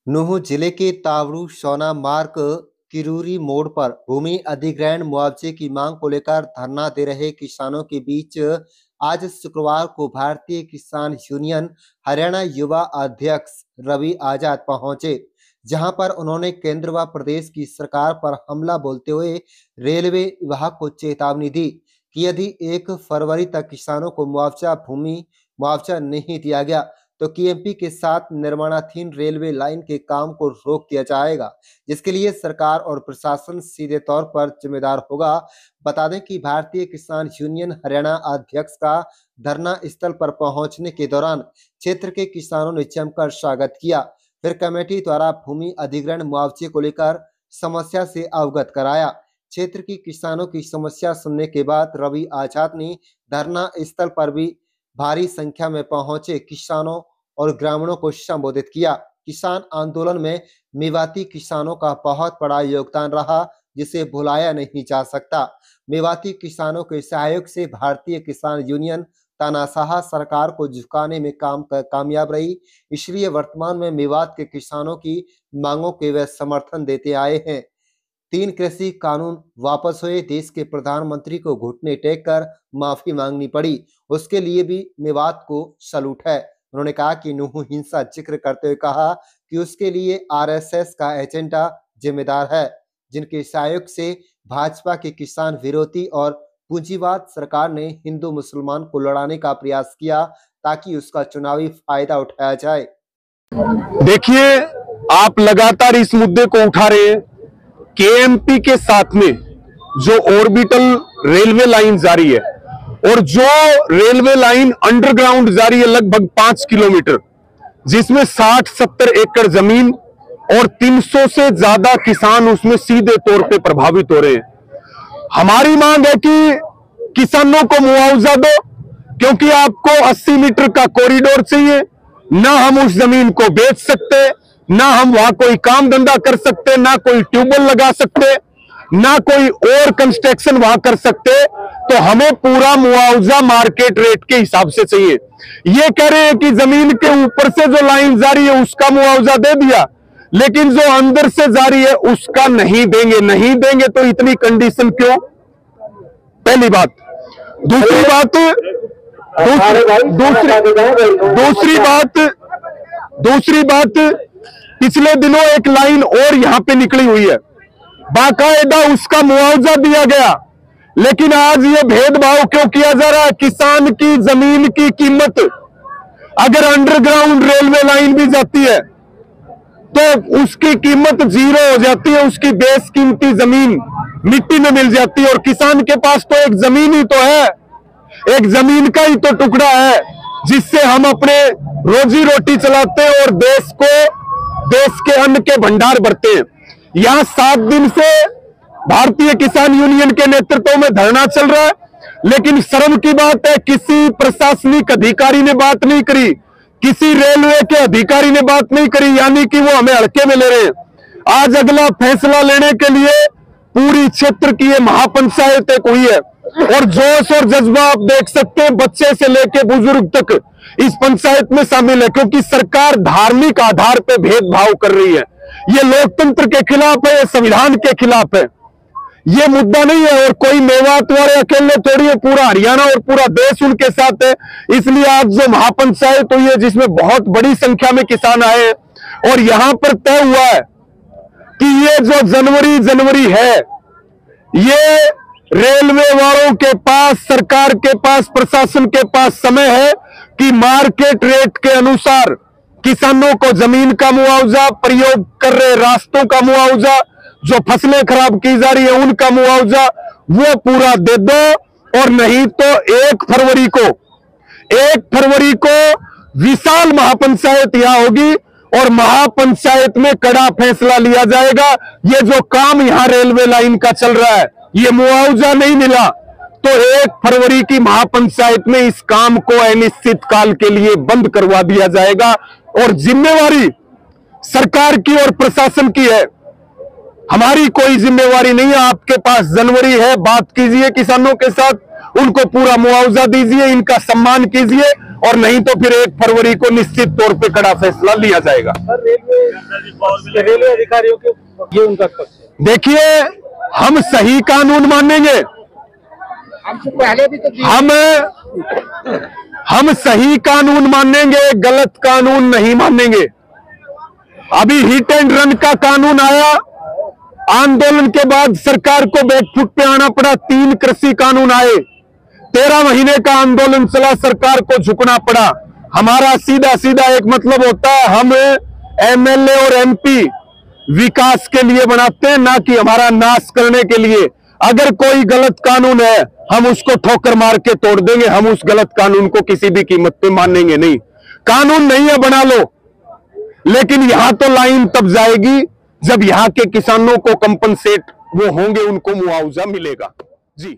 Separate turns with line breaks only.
नूंह जिले के तावड़ू सोना मार्ग किरूरी मोड़ पर भूमि अधिग्रहण मुआवजे की मांग को लेकर धरना दे रहे किसानों के बीच आज शुक्रवार को भारतीय किसान यूनियन हरियाणा युवा अध्यक्ष रवि आजाद पहुंचे, जहां पर उन्होंने केंद्र व प्रदेश की सरकार पर हमला बोलते हुए रेलवे विभाग को चेतावनी दी कि यदि 1 फरवरी तक किसानों को भूमि मुआवजा नहीं दिया गया तो केएमपी के साथ निर्माणाधीन रेलवे लाइन के काम को रोक दिया जाएगा, जिसके लिए सरकार और प्रशासन सीधे तौर पर जिम्मेदार होगा। बता दें कि भारतीय किसान यूनियन हरियाणा अध्यक्ष का धरना स्थल पर पहुंचने के दौरान क्षेत्र के किसानों ने जमकर स्वागत किया। फिर कमेटी द्वारा भूमि अधिग्रहण मुआवजे को लेकर समस्या से अवगत कराया। क्षेत्र के किसानों की समस्या सुनने के बाद रवि आजाद ने धरना स्थल पर भी भारी संख्या में पहुंचे किसानों और ग्रामीणों को संबोधित किया। किसान आंदोलन में मेवाती किसानों का बहुत बड़ा योगदान रहा, जिसे भुलाया नहीं जा सकता। मेवाती किसानों के सहयोग से भारतीय किसान यूनियन तानाशाह सरकार को झुकाने में कामयाब रही, इसलिए वर्तमान में मेवात के किसानों की मांगों के वे समर्थन देते आए हैं। 3 कृषि कानून वापस हुए, देश के प्रधानमंत्री को घुटने टेक कर माफी मांगनी पड़ी, उसके लिए भी मेवात को सलूट है। उन्होंने कहा कि नूंह हिंसा जिक्र करते हुए कहा कि उसके लिए आरएसएस का एजेंडा जिम्मेदार है, जिनके सहयोग से भाजपा के किसान विरोधी और पूंजीवाद सरकार ने हिंदू मुसलमान को लड़ाने का प्रयास किया ताकि उसका चुनावी फायदा उठाया जाए।
देखिए, आप लगातार इस मुद्दे को उठा रहे हैं। केएमपी के साथ में जो ऑर्बिटल रेलवे लाइन जारी है और जो रेलवे लाइन अंडरग्राउंड जारी है लगभग 5 किलोमीटर, जिसमें 60-70 एकड़ जमीन और 300 से ज्यादा किसान उसमें सीधे तौर पे प्रभावित हो रहे हैं। हमारी मांग है कि किसानों को मुआवजा दो, क्योंकि आपको 80 मीटर का कॉरिडोर चाहिए। ना हम उस जमीन को बेच सकते, ना हम वहां कोई काम धंधा कर सकते, ना कोई ट्यूबवेल लगा सकते, ना कोई और कंस्ट्रक्शन वहां कर सकते, तो हमें पूरा मुआवजा मार्केट रेट के हिसाब से चाहिए। ये कह रहे हैं कि जमीन के ऊपर से जो लाइन जारी है उसका मुआवजा दे दिया, लेकिन जो अंदर से जारी है उसका नहीं देंगे। नहीं देंगे तो इतनी कंडीशन क्यों? पहली बात। दूसरी बात, पिछले दिनों एक लाइन और यहां पे निकली हुई है, बाकायदा उसका मुआवजा दिया गया, लेकिन आज ये भेदभाव क्यों किया जा रहा है? किसान की जमीन की कीमत अगर अंडरग्राउंड रेलवे लाइन भी जाती है तो उसकी कीमत 0 हो जाती है, उसकी बेस कीमती जमीन मिट्टी में मिल जाती है। और किसान के पास तो एक जमीन ही तो है, एक जमीन का ही तो टुकड़ा है जिससे हम अपने रोजी रोटी चलाते हैं और देश के अन्न के भंडार भरते हैं। यहां 7 दिन से भारतीय किसान यूनियन के नेतृत्व में धरना चल रहा है, लेकिन शर्म की बात है किसी प्रशासनिक अधिकारी ने बात नहीं करी, किसी रेलवे के अधिकारी ने बात नहीं करी, यानी कि वो हमें हल्के में ले रहे हैं। आज अगला फैसला लेने के लिए पूरी क्षेत्र की ये महापंचायत एक हुई है और जोश और जज्बा आप देख सकते हैं, बच्चे से लेकर बुजुर्ग तक इस पंचायत में शामिल है, क्योंकि सरकार धार्मिक आधार पर भेदभाव कर रही है। ये लोकतंत्र के खिलाफ है, ये संविधान के खिलाफ है। ये मुद्दा नहीं है और कोई मेवात वाले अकेले थोड़ी है, पूरा हरियाणा और पूरा देश उनके साथ है। इसलिए आज जो महापंचायत हुई है जिसमें बहुत बड़ी संख्या में किसान आए हैं और यहां पर तय हुआ है कि ये जो जनवरी है, ये रेलवे वालों के पास, सरकार के पास, प्रशासन के पास समय है कि मार्केट रेट के अनुसार किसानों को जमीन का मुआवजा, प्रयोग कर रहे रास्तों का मुआवजा, जो फसलें खराब की जा रही है उनका मुआवजा, वो पूरा दे दो। और नहीं तो 1 फरवरी को विशाल महापंचायत यहां होगी और महापंचायत में कड़ा फैसला लिया जाएगा। ये जो काम यहां रेलवे लाइन का चल रहा है, ये मुआवजा नहीं मिला तो 1 फरवरी की महापंचायत में इस काम को अनिश्चित काल के लिए बंद करवा दिया जाएगा। और जिम्मेवारी सरकार की और प्रशासन की है, हमारी कोई जिम्मेवारी नहीं है। आपके पास जनवरी है, बात कीजिए किसानों के साथ, उनको पूरा मुआवजा दीजिए, इनका सम्मान कीजिए और नहीं तो फिर 1 फरवरी को निश्चित तौर पे कड़ा फैसला लिया जाएगा।
रेलवे अधिकारियों के ये उनका पक्ष है।
देखिए, हम सही कानून मानेंगे,
हमसे पहले भी तो
हम सही कानून मानेंगे, गलत कानून नहीं मानेंगे। अभी हिट एंड रन का कानून आया, आंदोलन के बाद सरकार को बैकफुट पे आना पड़ा। 3 कृषि कानून आए, 13 महीने का आंदोलन चला, सरकार को झुकना पड़ा। हमारा सीधा सीधा एक मतलब होता है, हम एमएलए और एमपी विकास के लिए बनाते हैं, ना कि हमारा नाश करने के लिए। अगर कोई गलत कानून है, हम उसको ठोकर मार के तोड़ देंगे। हम उस गलत कानून को किसी भी कीमत पे मानेंगे नहीं। कानून नहीं है, बना लो, लेकिन यहां तो लाइन तब जाएगी जब यहां के किसानों को कंपनसेट वो होंगे, उनको मुआवजा मिलेगा। जी।